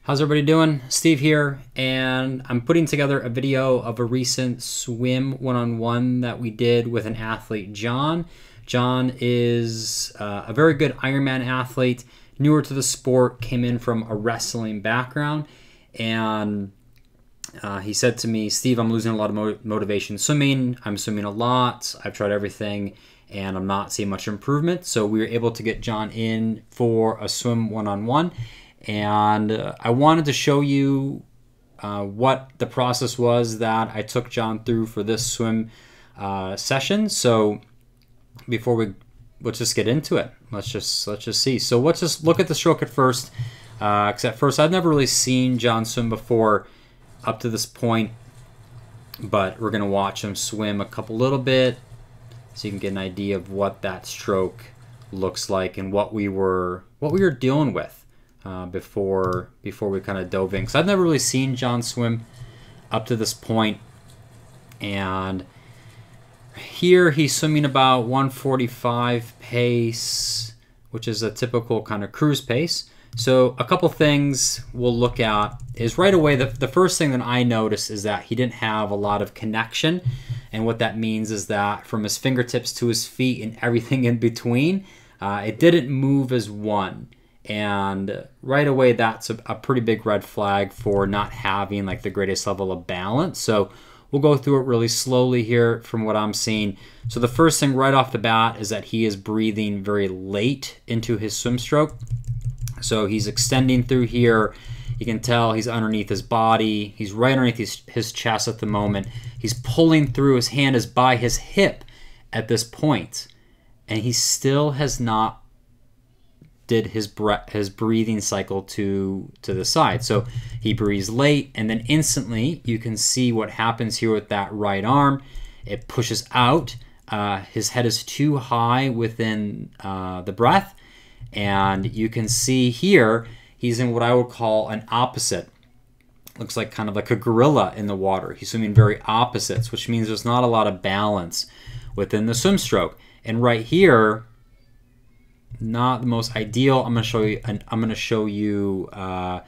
How's everybody doing? Steve here, and I'm putting together a video of a recent swim one-on-one that we did with an athlete, John. John is a very good Ironman athlete, newer to the sport, came in from a wrestling background, and he said to me, Steve, I'm losing a lot of motivation swimming. I'm swimming a lot. I've tried everything, and I'm not seeing much improvement. So we were able to get John in for a swim one-on-one. And I wanted to show you what the process was that I took John through for this swim session. So before let's just get into it. Let's just see. So let's just look at the stroke at first. Because at first I've never really seen John swim before up to this point, but we're gonna watch him swim a little bit so you can get an idea of what that stroke looks like and what we were dealing with. Before we kind of dove in, because I've never really seen John swim up to this point. And here he's swimming about 145 pace, which is a typical kind of cruise pace. So a couple things we'll look at is right away, the first thing that I noticed is that he didn't have a lot of connection. And what that means is that from his fingertips to his feet and everything in between, it didn't move as one. And right away, that's a pretty big red flag for not having like the greatest level of balance. So we'll go through it really slowly here from what I'm seeing. So the first thing right off the bat is that he is breathing very late into his swim stroke. So he's extending through here. You can tell he's underneath his body. He's right underneath his chest at the moment. He's pulling through. His hand is by his hip at this point. And he still has not did his breathing cycle to the side. So he breathes late, and then instantly you can see what happens here with that right arm. It pushes out. His head is too high within the breath, and you can see here he's in what I would call an opposite. Looks like kind of like a gorilla in the water. He's swimming very opposites, which means there's not a lot of balance within the swim stroke. And right here, not the most ideal. I'm going to show you a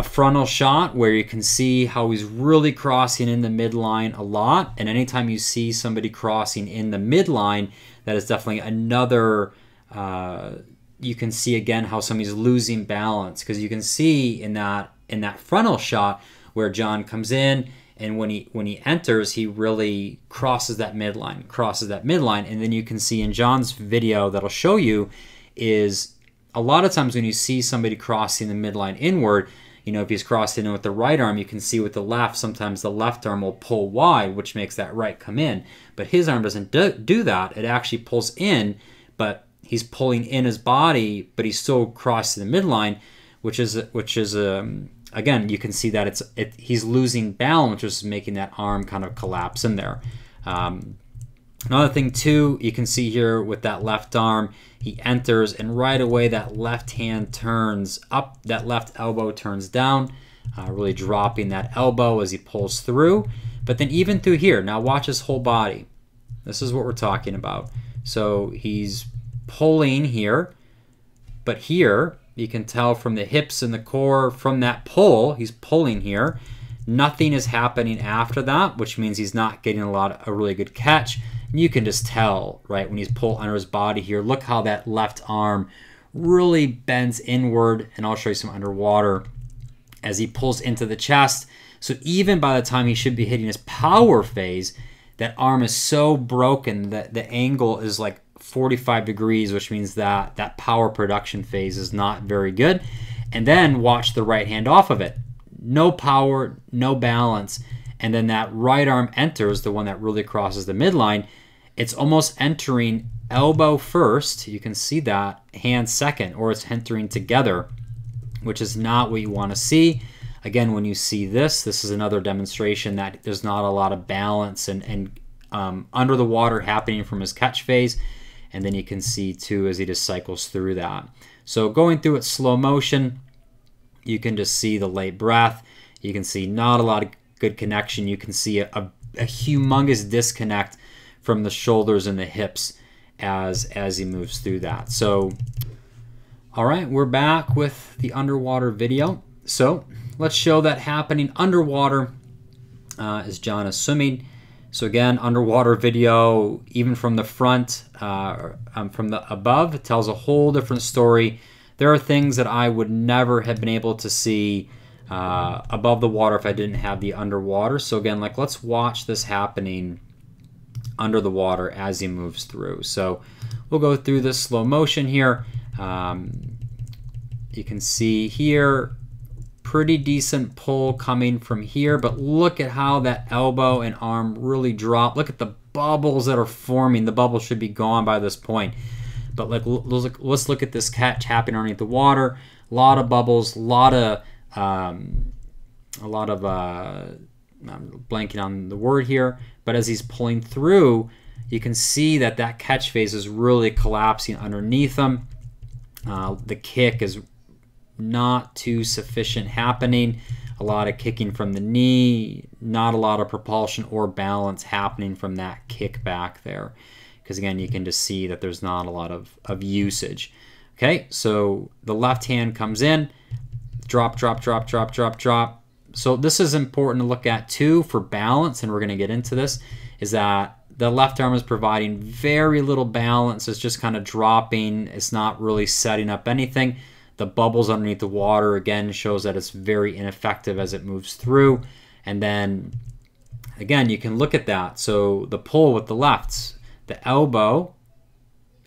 frontal shot where you can see how he's really crossing in the midline a lot. And anytime you see somebody crossing in the midline, that is definitely another. You can see again how somebody's losing balance, because you can see in that frontal shot where John comes in. And when he enters, he really crosses that midline, and then you can see in John's video that'll show you is a lot of times when you see somebody crossing the midline inward, you know, if he's crossing in with the right arm, you can see with the left, sometimes the left arm will pull wide, which makes that right come in. But his arm doesn't do that. It actually pulls in, but he's pulling in his body, but he's still crossing the midline, which is again, you can see that he's losing balance, which is making that arm kind of collapse in there. Another thing too, you can see here with that left arm, he enters, and right away that left hand turns up, that left elbow turns down, really dropping that elbow as he pulls through. But then even through here, now watch his whole body. This is what we're talking about. So he's pulling here, but here, you can tell from the hips and the core, from that pull, he's pulling here. Nothing is happening after that, which means he's not getting a really good catch. And you can just tell, right, when he's pulled under his body here, look how that left arm really bends inward, and I'll show you some underwater as he pulls into the chest. So even by the time he should be hitting his power phase, that arm is so broken that the angle is like 45 degrees, which means that that power production phase is not very good. And then watch the right hand off of it. No power, no balance. And then that right arm enters, the one that really crosses the midline. It's almost entering elbow first. You can see that, hand second, or it's entering together, which is not what you want to see. Again, when you see this is another demonstration that there's not a lot of balance and under the water happening from his catch phase. And then you can see too as he just cycles through that. So going through it slow motion, you can just see the late breath. You can see not a lot of good connection. You can see a humongous disconnect from the shoulders and the hips as he moves through that. So All right, we're back with the underwater video. So let's show that happening underwater as John is swimming. So again, underwater video, even from the front, from the above, it tells a whole different story. There are things that I would never have been able to see above the water if I didn't have the underwater. So again, like, let's watch this happening under the water as he moves through. So we'll go through this slow motion here. You can see here, pretty decent pull coming from here, but look at how that elbow and arm really drop. Look at the bubbles that are forming. The bubbles should be gone by this point. But like, let's look at this catch happening underneath the water. A lot of bubbles, a lot of I'm blanking on the word here, but as he's pulling through, you can see that that catch phase is really collapsing underneath him. The kick is not too sufficient happening. A lot of kicking from the knee, not a lot of propulsion or balance happening from that kick back there. Because again, you can just see that there's not a lot of usage. Okay, so the left hand comes in, drop, drop, drop, drop, drop, drop. So this is important to look at too for balance, and we're gonna get into this, is that the left arm is providing very little balance. It's just kind of dropping. It's not really setting up anything. The bubbles underneath the water, again, shows that it's very ineffective as it moves through. And then, again, you can look at that. So the pull with the lefts, the elbow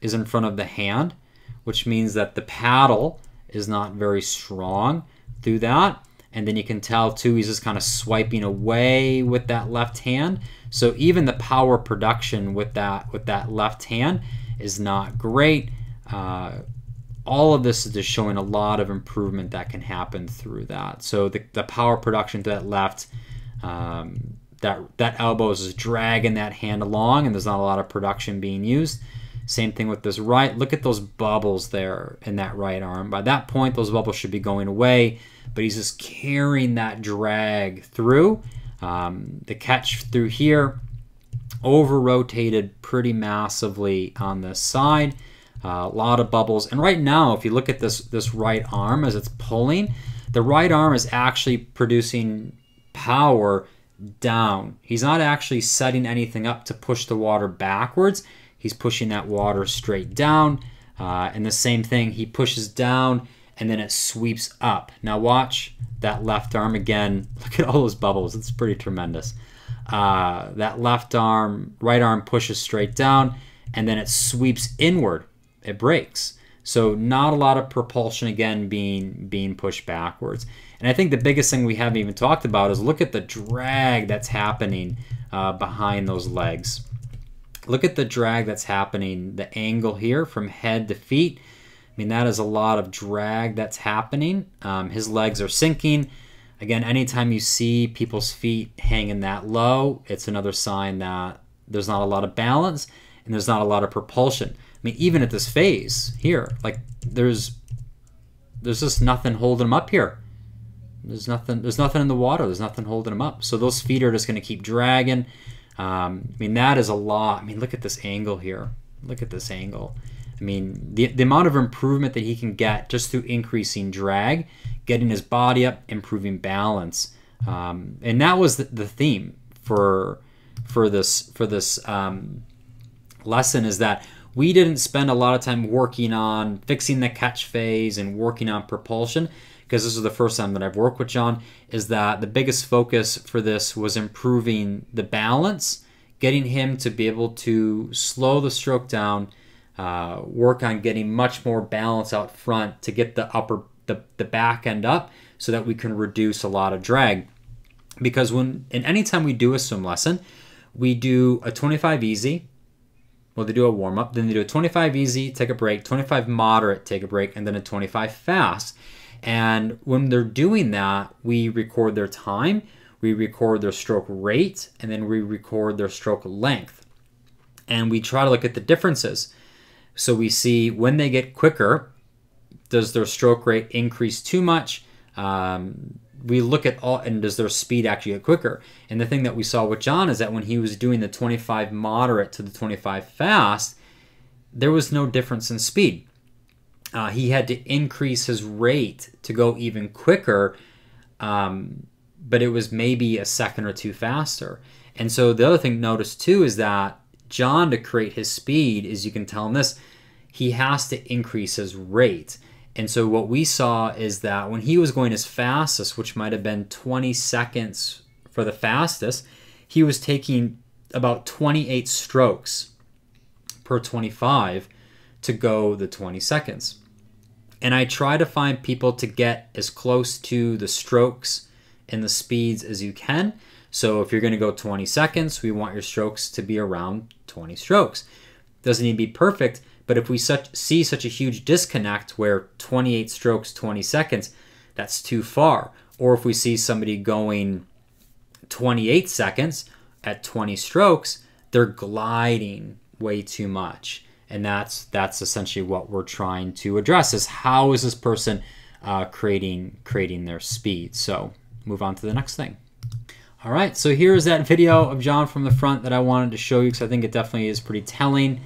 is in front of the hand, which means that the paddle is not very strong through that. And then you can tell too, he's just kind of swiping away with that left hand. So even the power production with that left hand is not great. All of this is just showing a lot of improvement that can happen through that. So the power production to that left, that elbow is just dragging that hand along, and there's not a lot of production being used. Same thing with this right. Look at those bubbles there in that right arm. By that point, those bubbles should be going away, but he's just carrying that drag through. The catch through here, over-rotated pretty massively on this side. A lot of bubbles. And right now, if you look at this right arm as it's pulling, the right arm is actually producing power down. He's not actually setting anything up to push the water backwards. He's pushing that water straight down. And the same thing, he pushes down and then it sweeps up. Now watch that left arm again. Look at all those bubbles. It's pretty tremendous. That left arm, right arm pushes straight down and then it sweeps inward. It breaks. So not a lot of propulsion again being pushed backwards. And I think the biggest thing we haven't even talked about is look at the drag that's happening behind those legs. Look at the drag that's happening, the angle here from head to feet. I mean, that is a lot of drag that's happening. His legs are sinking. Again, anytime you see people's feet hanging that low, it's another sign that there's not a lot of balance and there's not a lot of propulsion. I mean, even at this phase here, like there's just nothing holding him up here. There's nothing in the water. There's nothing holding him up. So those feet are just going to keep dragging. I mean, that is a lot. I mean, look at this angle here. Look at this angle. I mean, the amount of improvement that he can get just through increasing drag, getting his body up, improving balance. And that was the theme for this lesson, is that we didn't spend a lot of time working on fixing the catch phase and working on propulsion, because this is the first time that I've worked with John, is that the biggest focus for this was improving the balance, getting him to be able to slow the stroke down, work on getting much more balance out front to get the back end up so that we can reduce a lot of drag. Because anytime we do a swim lesson, we do a 25 easy. Well, they do a warm-up, then they do a 25 easy, take a break, 25 moderate, take a break, and then a 25 fast. And when they're doing that, we record their time, we record their stroke rate, and then we record their stroke length. And we try to look at the differences. So we see when they get quicker, does their stroke rate increase too much? We look at and does their speed actually get quicker? And the thing that we saw with John is that when he was doing the 25 moderate to the 25 fast, there was no difference in speed. he had to increase his rate to go even quicker, but it was maybe a second or two faster. And so the other thing to notice too is that John, to create his speed, as you can tell in this, he has to increase his rate. And so what we saw is that when he was going his fastest, which might have been 20 seconds for the fastest, he was taking about 28 strokes per 25 to go the 20 seconds. And I try to find people to get as close to the strokes and the speeds as you can. So if you're going to go 20 seconds, we want your strokes to be around 20 strokes. Doesn't need to be perfect, but if we see such a huge disconnect where 28 strokes, 20 seconds, that's too far. Or if we see somebody going 28 seconds at 20 strokes, they're gliding way too much. And that's essentially what we're trying to address, is how is this person creating their speed. So move on to the next thing. All right, so here's that video of John from the front that I wanted to show you because I think it definitely is pretty telling.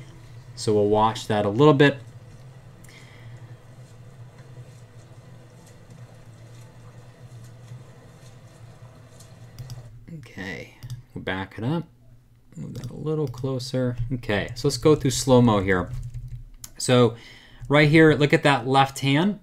So we'll watch that a little bit. Okay, we'll back it up. Move that a little closer. Okay, so let's go through slow-mo here. So right here, look at that left hand.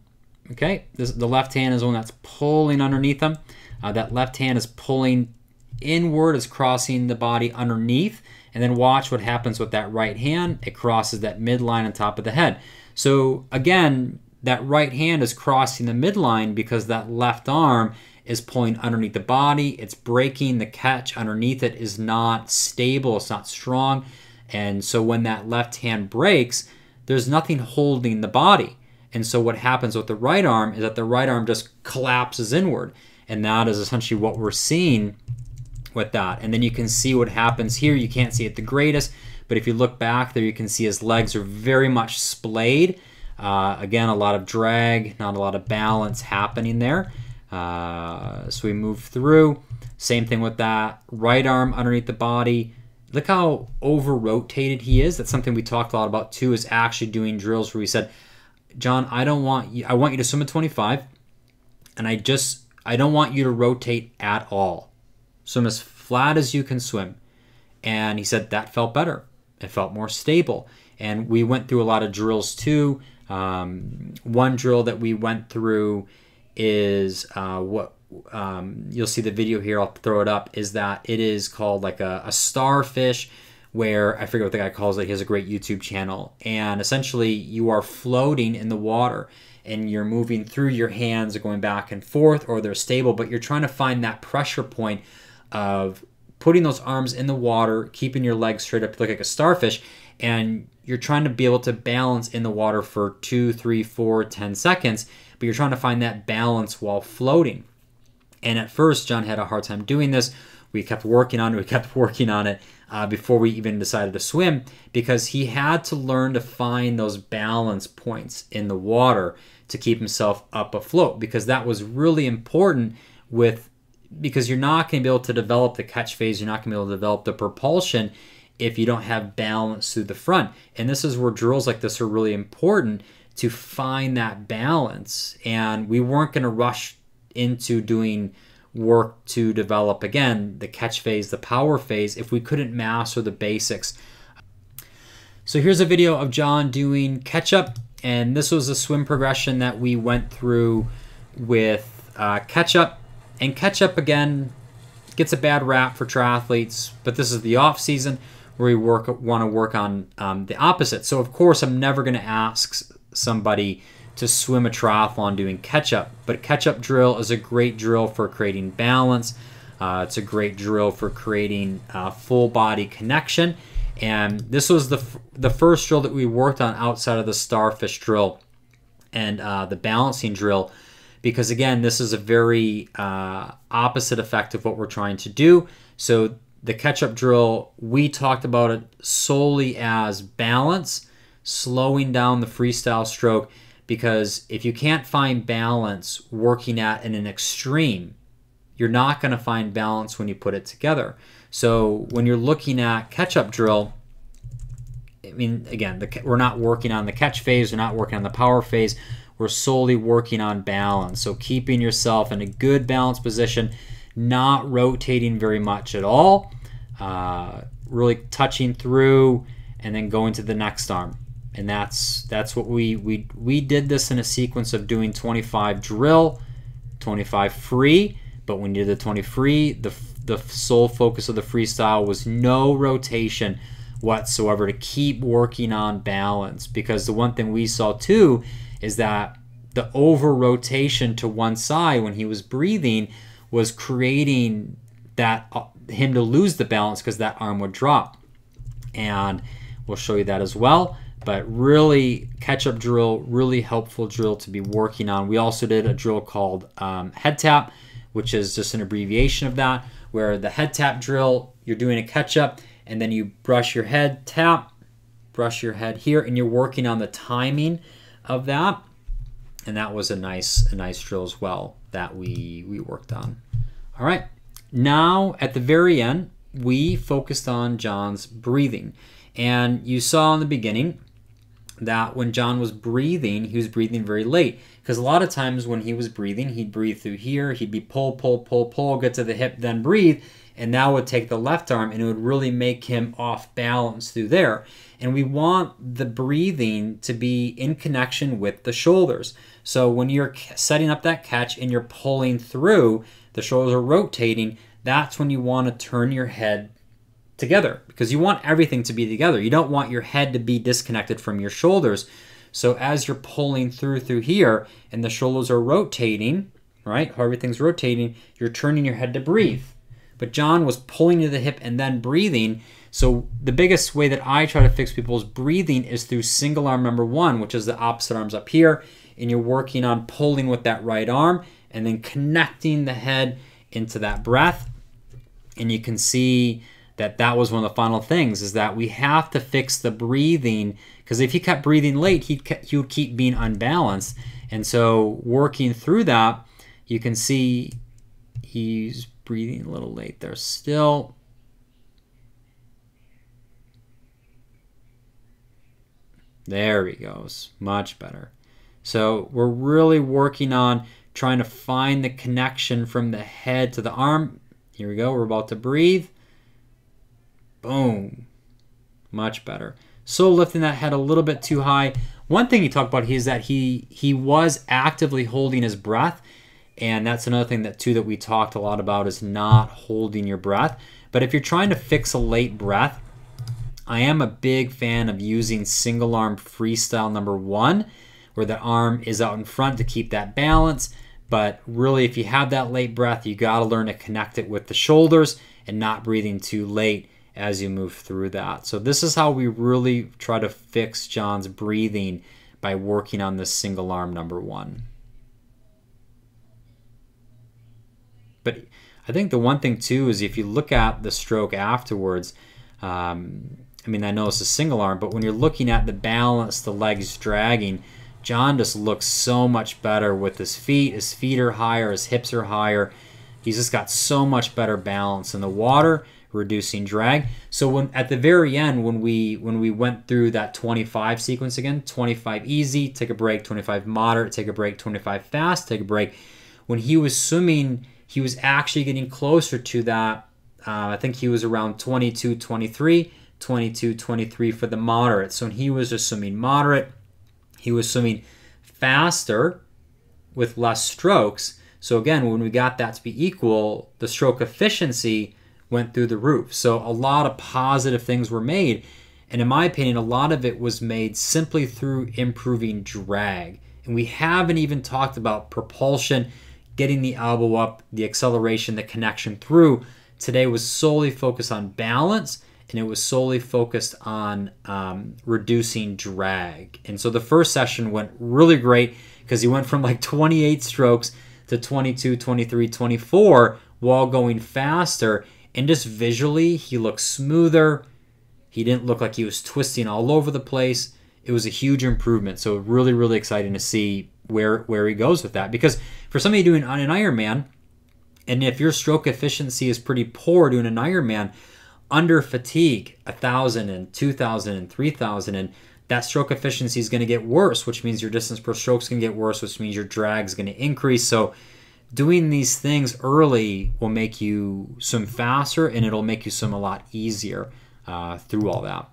Okay, the left hand is the one that's pulling underneath them. That left hand is pulling inward, is crossing the body underneath. And then watch what happens with that right hand. It crosses that midline on top of the head. So again, that right hand is crossing the midline because that left arm is pulling underneath the body. It's breaking. The catch underneath it is not stable. It's not strong. And so when that left hand breaks, there's nothing holding the body. And so what happens with the right arm is that the right arm just collapses inward. And that is essentially what we're seeing with that. And then you can see what happens here. You can't see it the greatest, but if you look back there, you can see his legs are very much splayed. Again, a lot of drag, not a lot of balance happening there. So we move through. Same thing with that right arm underneath the body. Look how over-rotated he is. That's something we talked a lot about too, is actually doing drills where we said, John, I want you to swim at 25, and I don't want you to rotate at all. Swim as flat as you can swim. And he said that felt better. It felt more stable. And we went through a lot of drills too. One drill that we went through is you'll see the video here, I'll throw it up, is that it is called like a starfish, where I forget what the guy calls it. He has a great YouTube channel. And essentially you are floating in the water and you're moving through, your hands are going back and forth, or they're stable, but you're trying to find that pressure point of putting those arms in the water, keeping your legs straight up to look like a starfish, and you're trying to be able to balance in the water for 2, 3, 4, 10 seconds, but you're trying to find that balance while floating. And at first, John had a hard time doing this. We kept working on it, before we even decided to swim, because he had to learn to find those balance points in the water to keep himself up afloat, because that was really important because you're not going to be able to develop the catch phase, you're not going to be able to develop the propulsion if you don't have balance through the front. And this is where drills like this are really important, to find that balance. And we weren't going to rush into doing work to develop, again, the catch phase, the power phase, if we couldn't master the basics. So here's a video of John doing catch-up, and this was a swim progression that we went through with catch-up. And catch-up, again, gets a bad rap for triathletes, but this is the off-season where we want to work on the opposite. So, of course, I'm never going to ask somebody to swim a triathlon doing catch-up, but catch-up drill is a great drill for creating balance. It's a great drill for creating full body connection. And this was the first drill that we worked on outside of the starfish drill and the balancing drill, because again, this is a very opposite effect of what we're trying to do. So the catch-up drill, we talked about it solely as balance, slowing down the freestyle stroke, because if you can't find balance working at an extreme, you're not going to find balance when you put it together. So when you're looking at catch-up drill, I mean, again, we're not working on the catch phase, we're not working on the power phase, we're solely working on balance. So keeping yourself in a good balanced position, not rotating very much at all, really touching through and then going to the next arm. And that's what we did this in a sequence of doing 25 drill, 25 free, but when you did the 20 free, the sole focus of the freestyle was no rotation whatsoever, to keep working on balance. Because the one thing we saw too is that the over rotation to one side when he was breathing was creating that him to lose the balance, because that arm would drop. And we'll show you that as well. But really, catch-up drill, really helpful drill to be working on. We also did a drill called head tap, which is just an abbreviation of that, where the head tap drill, you're doing a catch-up, and then you brush your head, tap, brush your head here, and you're working on the timing of that. And that was a nice drill as well that we worked on. All right, now at the very end, we focused on John's breathing. And you saw in the beginning that when John was breathing, he was breathing very late. Because a lot of times when he was breathing, he'd breathe through here, he'd be pull, pull, pull, pull, get to the hip, then breathe. And that would take the left arm, and it would really make him off balance through there. And we want the breathing to be in connection with the shoulders. So when you're setting up that catch and you're pulling through, the shoulders are rotating, that's when you want to turn your head together, because you want everything to be together. You don't want your head to be disconnected from your shoulders. So as you're pulling through here and the shoulders are rotating, right, how everything's rotating, you're turning your head to breathe. But John was pulling to the hip and then breathing. So the biggest way that I try to fix people's breathing is through single arm number one, which is the opposite arms up here, and you're working on pulling with that right arm and then connecting the head into that breath. And you can see that that was one of the final things, is that we have to fix the breathing, because if he kept breathing late, he would keep being unbalanced. And so working through that, you can see he's breathing a little late there still. There he goes, much better. So we're really working on trying to find the connection from the head to the arm. Here we go, we're about to breathe. Boom, much better. So lifting that head a little bit too high. One thing he talked about is that he was actively holding his breath, and that's another thing that too that we talked a lot about, is not holding your breath. But if you're trying to fix a late breath, I am a big fan of using single arm freestyle number one, where the arm is out in front to keep that balance. But really, if you have that late breath, you got to learn to connect it with the shoulders and not breathing too late as you move through that. So this is how we really try to fix John's breathing, by working on this single arm number one. But I think the one thing too is, if you look at the stroke afterwards, I mean, I know it's a single arm, but when you're looking at the balance, the legs dragging, John just looks so much better with his feet. His feet are higher, his hips are higher. He's just got so much better balance in the water, reducing drag. So when at the very end, when we went through that 25 sequence again, 25 easy, take a break, 25 moderate, take a break, 25 fast, take a break. When he was swimming, he was actually getting closer to that. I think he was around 22, 23, 22, 23 for the moderate. So when he was just swimming moderate, he was swimming faster with less strokes. So again, when we got that to be equal, the stroke efficiency went through the roof. So a lot of positive things were made. And in my opinion, a lot of it was made simply through improving drag. And we haven't even talked about propulsion, getting the elbow up, the acceleration, the connection through. Today was solely focused on balance, and it was solely focused on reducing drag. And so the first session went really great, because he went from like 28 strokes to 22, 23, 24 while going faster. And just visually, he looked smoother. He didn't look like he was twisting all over the place. It was a huge improvement. So really, really exciting to see where he goes with that. Because for somebody doing an Ironman, and if your stroke efficiency is pretty poor doing an Ironman, under fatigue, 1,000 and 2,000 and 3,000, and that stroke efficiency is going to get worse, which means your distance per stroke is going to get worse, which means your drag is going to increase. So doing these things early will make you swim faster, and it'll make you swim a lot easier through all that.